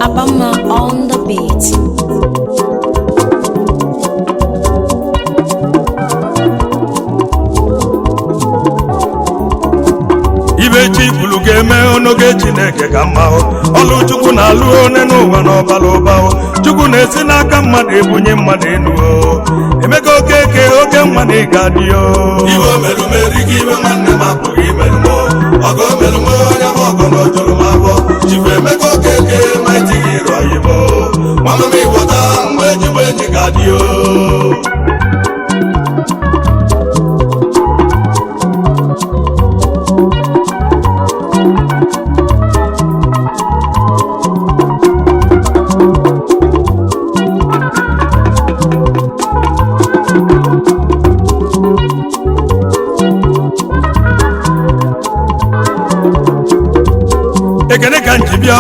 Abama on the beat. Ibechi bulu ga-eme onoge Chineke ka mma ọlụ Chukwu na-alụ one n'ụwa n'ọbala ụba Chukwu na-esi n'aka mmadụ ebunye mmadụ enu Emeka Okeke oge mmadụ ga-adị Iwe merumeri gị iwe nwanne m apụghị imerumo ọgọ merumo onye bụ ọgọ n'ojuru m abụọ Chifu Emeka Okeke ma itighị ịrụ oyibo mama m ịghọta mgbe ejigbo enyi ga-adị Ekene ka nji bịa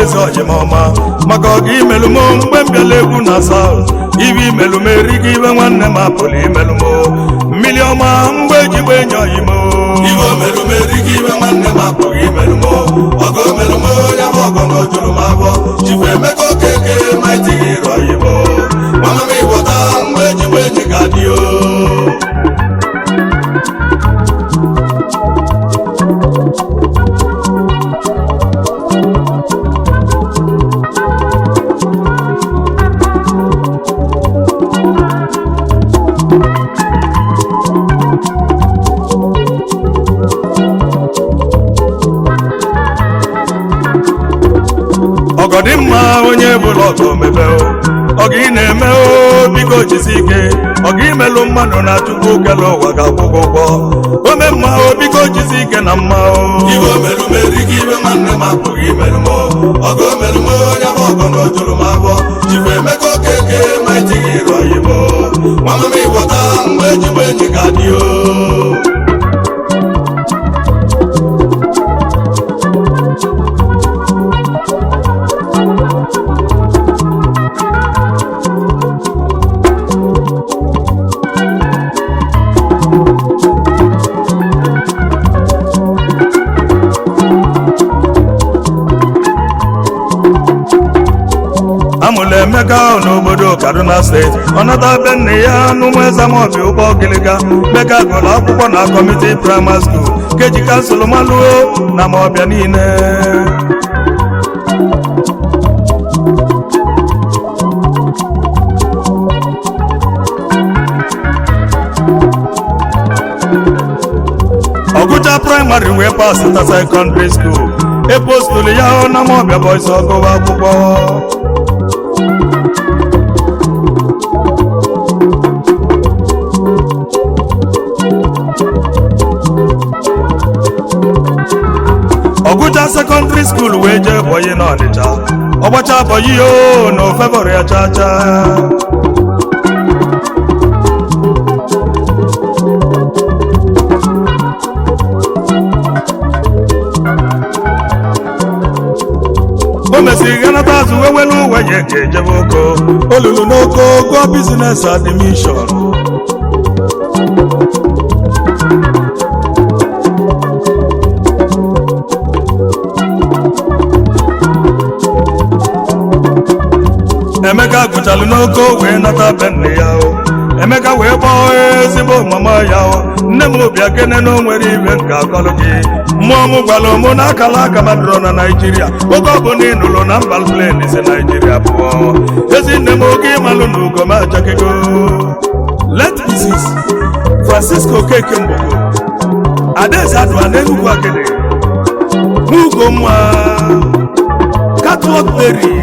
eze ọjịmọma maka ọga imelumo mgbe m bịala egwu na South ibe imelumo erighị ibe nwanne m apụlụ imelumo mmiri ọma mgbe ejigbo enyi oyimo Iwe merumeri gị iwe nwanne m apụghị imerumo ọgọ merumo onye bụ ọgọ n'ojuru m abụọ Chifu Emeka Okeke ma itighị ịrụ oyibo mama m ịghọta mgbe ejigbo enyi ga-adị ọgọdị mma onye bụla ọgọ mebe ọga ị na-eme biko jisi ike ọga imelụ mmadụ na Chukwu kele ụwa ga-akwụgwọ ụgwọ ome mma biko jisi ike na mma Iwe merumeri gị iwe nwanne m apụghị imerumo ọgọ merumo onye bụ ọgọ n'ojuru m abụọ Chifu Emeka Okeke ma itighị ịrụ oyibo mama m ịghọta mgbe ejigbo enyi ga-adị amụla Emeka n'obodo Kaduna steeti ọnata be nne ya n'ụmụ ezamobi ụgbọ gịlịga Emeka gụrụ akwụkwọ na Kọmiti Primary School keji kansụl malụo na maọbịa niile ọgụcha praịmarị wee pasị na sekọndịrị skuul epostụlụ ya na maọbịa bọyịs ọgụwa akwụkwọ ọgụcha sekọndịrị skuul wee jee bọyị n'Ọnịcha ọgbacha bọyị na ofebọrọ ya chacha o mesịrị ganata azụ wee welu uwe ya eji ejebe oko olulu n'oko gụọ bizines admishọn Emeka gụchalụ n'oko wee nata be nne ya Emeka wee gbaa ezigbo mama ya nne m obi akene na o nwere ibe nke akọlụ gị mmụọ m gwalụ mụ na akala aka madụrụ na Naịjirịa oge ọ bụ na ị nụrụ na mba plen si Naịjirịa pụọ ezi nne m oge ịmalụ na ugo m ajakego let Mrs. Francisco Okeke Mbogo Adaeze Adụa n'Enugwu Agede n'ugo mma Catwalk Berry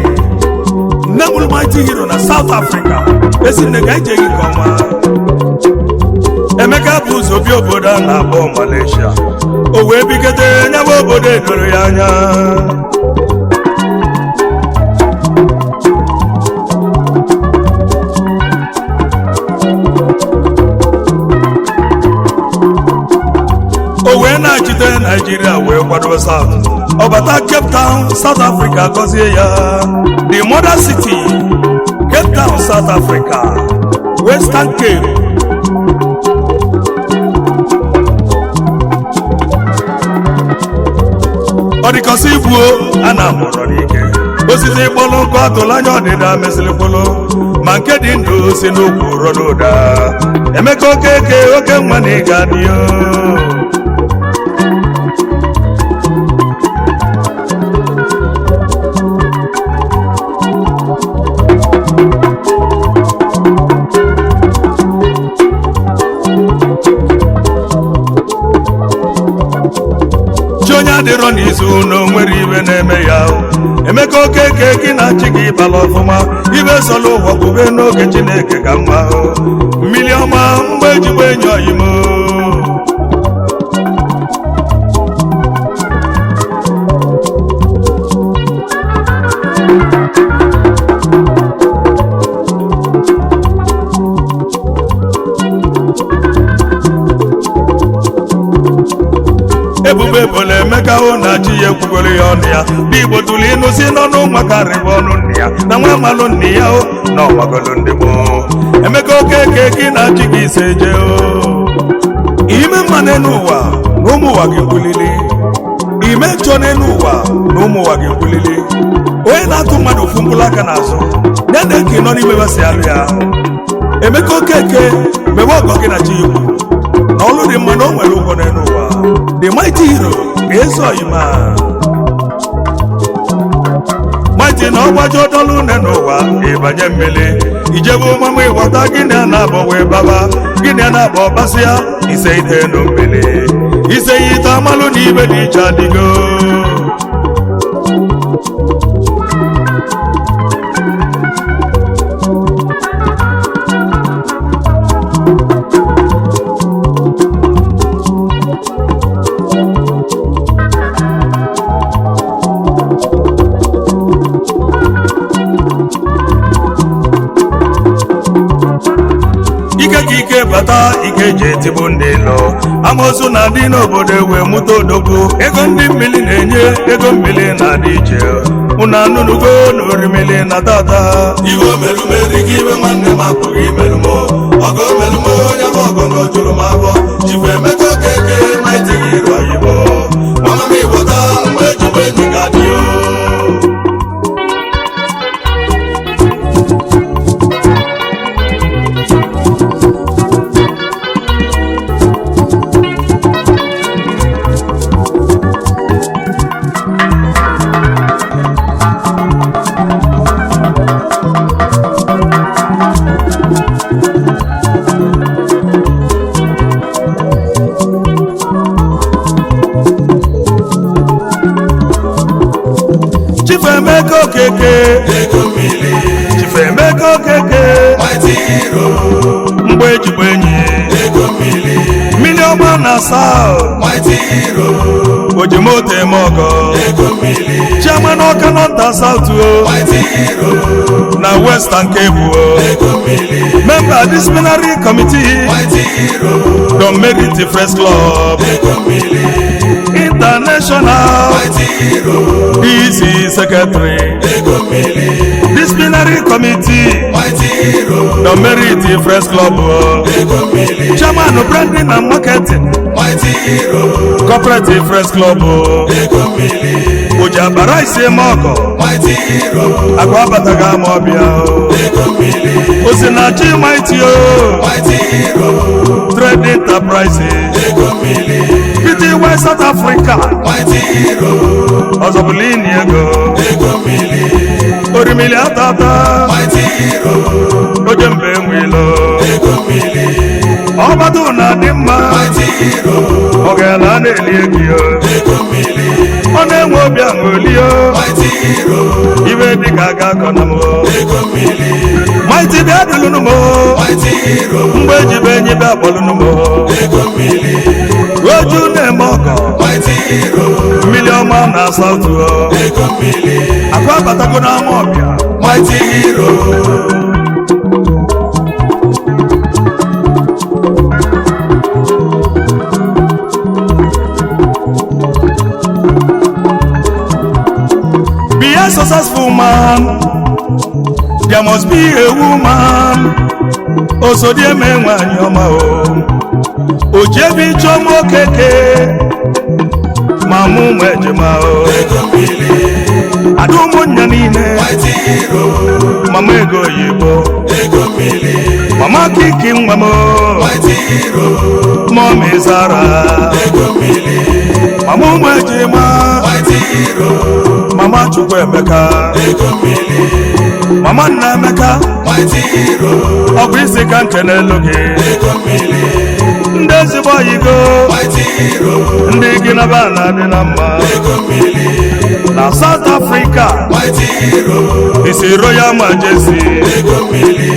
Nebul Mighty Hero na South Africa ezi nne ga ejeghị ka ọma Emeka bụ ụzọ bi obodo a na-akpọ Malaysia o wee bigete nyebe obodo edoro ya anya o wee na-achite Nigeria wee kwado South ọbata Cape Town South Africa gọzie ya the mother city Cape Town South Africa Western Cape ọ dịkọsị igbuo a na-amụrọ n'ike osisi kpọlụ nkụ atụla anya ọdịda mesịrị kpọlụ ma nke dị ndụ si n'okwu rọrọ ụda Emeka Okeke oke nwa na ịga dị onye adịrọ n'izu na onwere iwe na-eme ya Emeka Okeke gị na chi gị bala ọfụma ibe sọla ụwa kwube n'oge Chineke ka mma mmiri ọma mgbe ejigbo enyi oyimo ebube bole Emeka hụ na chi ya ekwugoro ya ọnụ ya ndị Igbo tụrụ ịnụ si n'ọnụ nwakarịbụ ọnụ nne ya na nwa malụ nne ya na ọgbagolo ndị gboo Emeka Okeke gị na chi gị ise jee ime mma n'elu ụwa na ụmụ ụwa gị kwulili ime nchọ n'elu ụwa na ụmụ ụwa gị kwulili onye na-atụ mmadụ ofu mkpụrụ aka n'azụ ya na eke nọ n'ime basi alụ ya Emeka Okeke mebe ọgọ gị na chi ya kwuru na ọlụ dị mma na o nwere ụgwọ n'elu ụwa the mighty hero ga-eso oyima mighty na ọgbaji ọdọlụ une n'ụwa ịbanye mmiri ijebe ụmụmụ ịghọta gịnị a na-abọ wee baba gịnị a na-abọ basịa ise ite nụ mmiri ise ya ite amalụ na ibe dị iche adịgo ike bata ike ji etigbu ndị lọ amosu na-adị n'obodo ewe mụta odogwu ego ndị mmiri na-enye ego mmiri na-adị iche ụna anụnugo na orimiri na tata iwe omerumeri gị iwe nwanne m apụghị imerụmo ọgọ omerụmo onye bụ ọgọ na ojuru m abụọ Chifu Emeka Okeke mighty hero oyibo mama m ịghọta mgbe ejigbo enyi ga-adị Chifu Emeka Okeke ego mmiri Chifu Emeka Okeke mighty hero mgbe ejigbo enyi ego mmiri mmiri ọma na South mighty hero ojimoto eme ọgọ ego mmiri chairman ọka nọta South mighty hero na Western Cape ego mmiri member disciplinary committee mighty hero Don Merit First Club ego mmiri international mighty hero DC secretary ego mmiri disciplinary committee mighty hero Don Merit First Club ego mmiri chairman branding and marketing mighty hero cooperative First Club ego mmiri ojabara ise mọkọ mighty hero agwa bataga ma ọbịa ego mmiri osinachi mighty mighty hero trade enterprises ego mmiri Pty West South Africa mighty hero ọzọbụlini ego mmiri orimili atata mighty hero oje mbe nwilo ego mmiri ọbadụ na dị mma mighty hero ọ ga-ala na-eli ego ego mmiri ọ na-enwe obi aṅụlio mighty hero ibe dịka aga akọna m ego mmiri mighty dị adịlụnụ m mighty hero mgbe ejibe enyi be akpọlụnụ m ego mmiri oju na-eme ọkọ mighty hero mmiri ọma na South ego mmiri akwa abatago n'ama ọbịa mighty hero be a successful man there must be a woman osodieme nwanyị ọma ojebi Chioma Okeke ma mụ nwe ejima ego mmiri ada ụmụnnya niile mighty hero, mama ego oyibo ego mmiri, mama kiki nwa m mighty hero, mọmi zara ego mmiri, mama ụmụ ejima mighty hero, mama chukwu emeka ego mmiri, mama nna emeka mighty hero, ọ bụ isi ka nke n'elu gị ego mmiri, ndị ezigbo oyigo mighty hero, ndị gị na ba na-adị na mma ego mmiri, na South Africa mighty hero, isi Royal Majesty ego mmiri,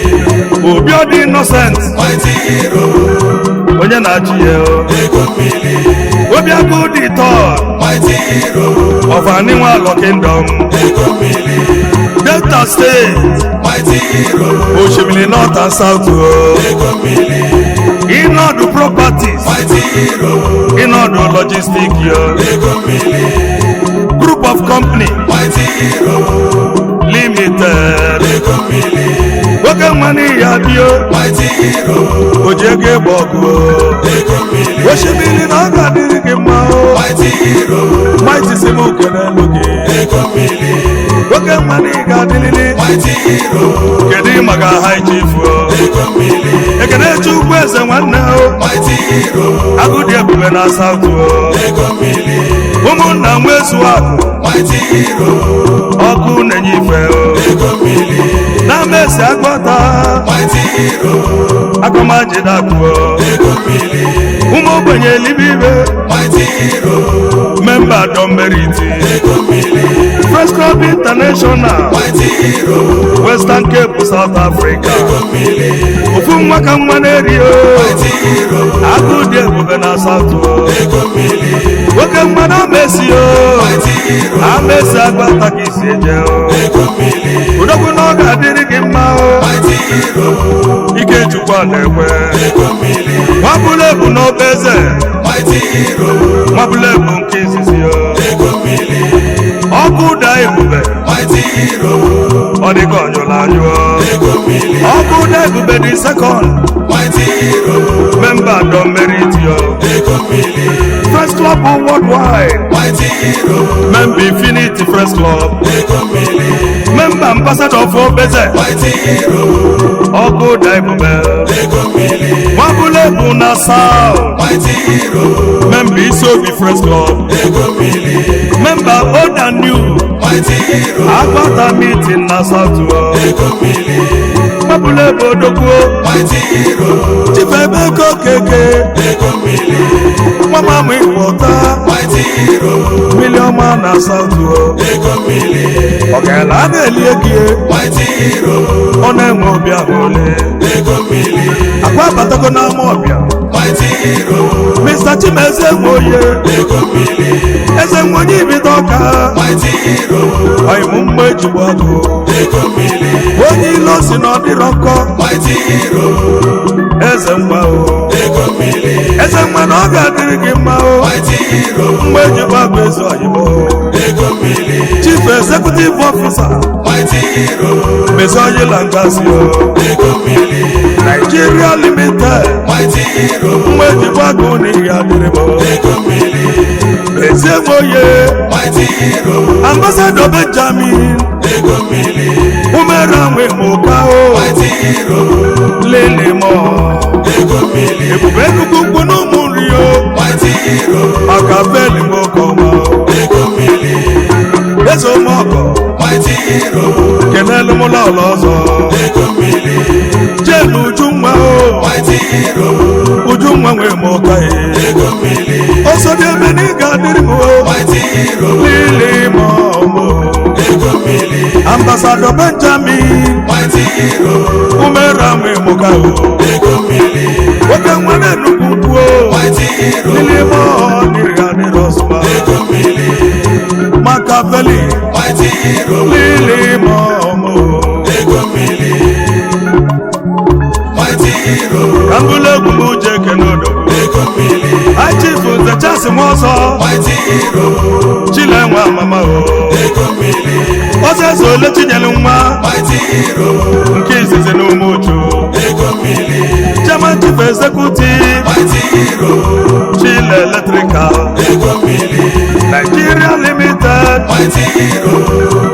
Obiodi Innocent mighty hero, onye na-achị ya ego mmiri, Obiagu the third mighty hero, of Aniwalo Kingdom ego mmiri, Delta State mighty hero, Oshimili North and South ego mmiri, Inodu Properties mighty hero, Inodu Logistics ego mmiri, Group of Company mighty hero, Limited ego mmiri, oge nwani ya bio mighty hero, ojege gbọgụ ego mmiri, Oshimili na ọ ga-adịrị gị mma mighty hero, Mighty si m kelelu gị ego mmiri, oge nwani ga-adịrịrị mighty hero, kedu maka high chief ego mmiri, ekene chukwu eze nwanne mighty hero, agụdị ebube na South ego mmiri, ụmụnna nwezu akụ mighty hero, ọkụ na-enye ife ego mmiri, na mesi agbata mighty hero, akọmajidakụ ego mmiri, ụmụ ogbenye elibibe mighty hero, memba Dommeriti ego mmiri, Press Club International mighty hero, Western Cape South Africa ego mmiri, ofu nwa ka nwa na-erio mighty hero, agụdị ebube na South ego mmiri, oke nwa na Amesi mighty hero, Amesi agbata ka isi eje ego mmiri, udogwu na ọ ga-adịrị gị mma mighty hero, ike chukwa na-ekwe ego mmiri, nwabụla ebu n'obe eze mighty hero, nwabụla ebu nke izizi ego mmiri, ọkụ da ebube mighty hero, ọ dịka ọnyụla anyụ ego mmiri, ọkụ da ebube dị sekọnd mighty hero, memba Dommeriti ego mmiri, First Club Worldwide mighty hero, memba Infinity First Club ego mmiri, memba Ambassador of Obeze mighty hero, ọkụ da ebube ego mmiri, nwabụla ebu na South mighty hero, memba Isobi First Club ego mmiri, memba Old and New mighty hero, agbata meeting na South ego mmiri, nwabụla ebu odogwu mighty hero, Chifemeka Okeke ego mmiri, nwamamụ Iwọta mighty hero, miliọma na South ego mmiri, ọgala a na-eli egi mighty hero, ọ na-enwe obi ahụle ego mmiri, akwa abatago n'ama ọbịa mighty hero, Mr. Chimeze Nwoye ego mmiri, eze nwenye ibido ọka mighty hero, ọyịmụ mgbe ejigbo agụ ego mmiri, onye ilo si na ọ dịrọ nkọ mighty hero, eze nwa ego mmiri, eze nwa na ọ ga-adịrị gị mma mighty hero, mgbe ejigbo agụ eze ọyịmụ ego mmiri, Chief Executive Officer mighty hero, Mesoyi Langasi ego mmiri, Nigeria Limited mighty hero, mgbe ejigbo agụ na ihe adịrị m ego mmiri, eze nwoye mighty hero, Ambassador Benjamin ego mmiri, umere nwe moka mighty hero, lele mo ego mmiri, ebube nnukwu mkpu n'ụmụ nri mighty hero, maka feli nwoke ọma ego mmiri, eze ụmụọkọ mighty hero, kenelu m lọlọ ọzọ ego mmiri, jelu Ujunwa mighty hero, Ujunwa nwe moka ego mmiri, ọsọ dị ebe na ị ga-adịrị m mighty hero, lele mo ego mmiri, Ambassador Benjamin mighty hero, umere nwe moka ego mmiri, oke nwane nnukwu mkpu mighty hero, lele mo n'ihi adịrị ọsụma ego mmiri, maka feli mighty hero, lele mo ego mmiri, mighty hero, kambụla egwu m uche kenodo ego mmiri, achifu nzechasị nwa ọsọ mighty hero, chilenwe amama ego mmiri, ọsọ eze ole chinyelu nwa mighty hero, nke izizi n'ụmụ uchu ego mmiri, mmiri, Chairman Chief Executive, mighty hero, Chile Electrical, ego mmiri, Nigeria Limited, mighty hero,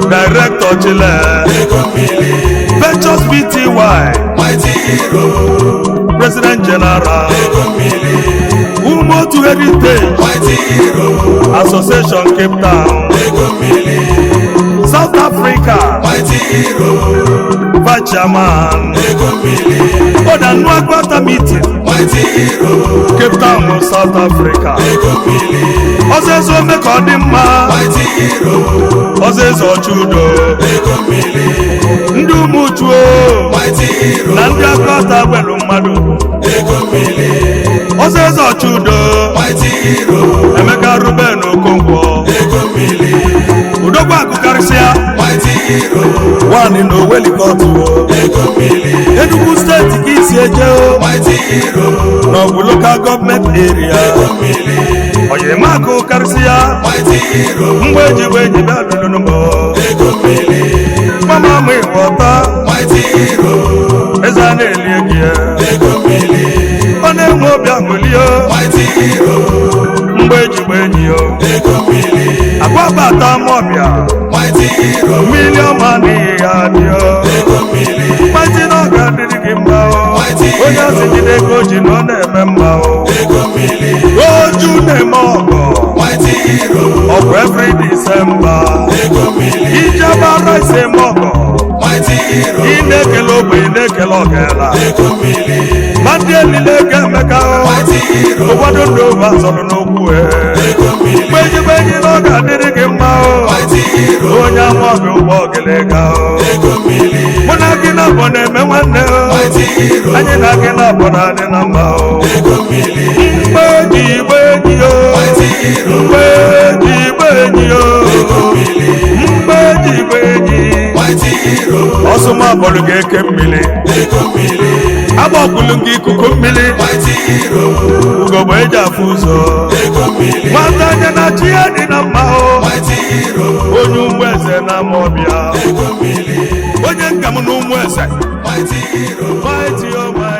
Director Chile, ego mmiri, Ventures Pty, mighty hero, President General, ego mmiri, Umotu Heritage mighty hero, Association Cape Town, ego mmiri, South Africa, mighty hero, Vice Chairman, ego mmiri, Odanua Quarter Meeting, mighty hero, Cape Town, South Africa. ego mmiri, Ọzọ eme ka ọ dị mma, mighty hero, ọzọ chudo, ego mmiri, ndị ụmụchuo mighty hero, na ndị akọta gbelu mmadụ. ego mmiri, Ọzọ chudo, mighty hero, Emeka Ruben Okonkwo, ego mmiri, Udogwu akụkarịsịa, mighty hero, nwanyị na Oweli Court, ego mmiri, Enugu steeti ka isi eje mighty hero, n'ọbụ local government area. ego mmiri, Oyemaka karịsịa, mighty hero, mgbe eji bịa dụrụ mbọ. ego mmiri, Mama m ịghọta, mighty hero, eze a na-eli ego ya. ego mmiri, Ọ na-enwe obi aṅụlie, mighty hero, mgbe eji enyi ya. ego mmiri, Agbabata m ọbịa, mighty hero, mmiri ọma n'ihi ya dị ọ. ego mmiri, Maịtị na ọ ga-adịrị gị mma o. Onye asị jide ego ji na ọ na-eme mma o. ego mmiri, Oju na-eme ọgọ, mighty hero, ọgwụ every December. ego mmiri, Ijebara ise m ọgọ, mighty hero, ị na-ekele ogbenye na-ekele ọgala. ego mmiri, Ma ndị elile ga-emeka o. mighty hero, Ụfọdụ ndị ụwa zọrọ n'okwu e. ego mmiri, Mgbe ejigbe enyi na ọ ga-adịrị gị mma o. mighty hero, Onye ama ọbịa ụgbọ ogele ga o. ego mmiri, Mụ na gị na-abọ na-eme nwanne o. mighty hero, Anyị na gị na-abọ na-adị na mma o. ego mmiri, Mgbe eji igbe enyi o. mighty hero, Mgbe eji igbe enyi o. ego mmiri, Mgbe eji igbe enyi. mighty hero, Ọsụma bọlụ ga-eke mmiri. ego mmiri, Agbakwulu gị ikuku mmiri. mighty hero, Ugogbe eji afụ ụzọ. ego mmiri, Nwata anya na chi ya dị na mma o. mighty hero, Onye ụmụ eze na ama ọbịa. ego mmiri, Onye nka m na ụmụ eze. mighty hero, Mighty, oh my